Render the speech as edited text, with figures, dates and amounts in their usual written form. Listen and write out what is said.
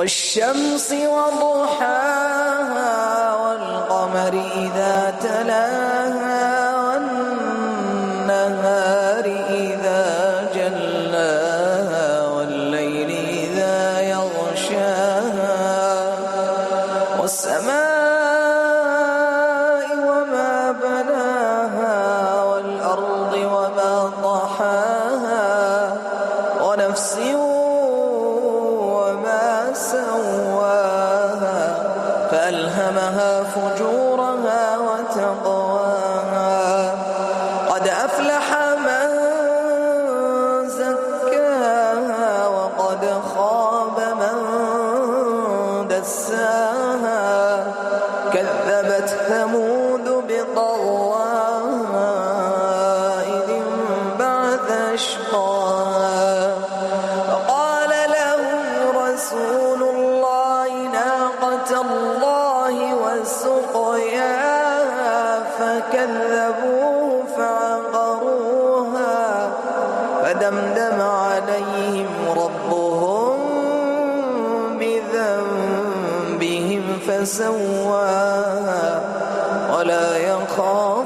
والشمس وضحاها والقمر إذا تلاها والنهار إذا جلاها والليل إذا يغشاها والسماء وما بناها والأرض وما طحاها ونفس وما سواها فألهمها فجورها وتقواها قد أفلح من زكاها وقد خاب من دساها كذبت ثمود بطغواها إذ انبعث أشقاها فقال لهم رسول الله ناقة الله وسقياها فكذبوه فعقروها فدمدم عليهم ربهم بذنبهم فسواها ولا يخاف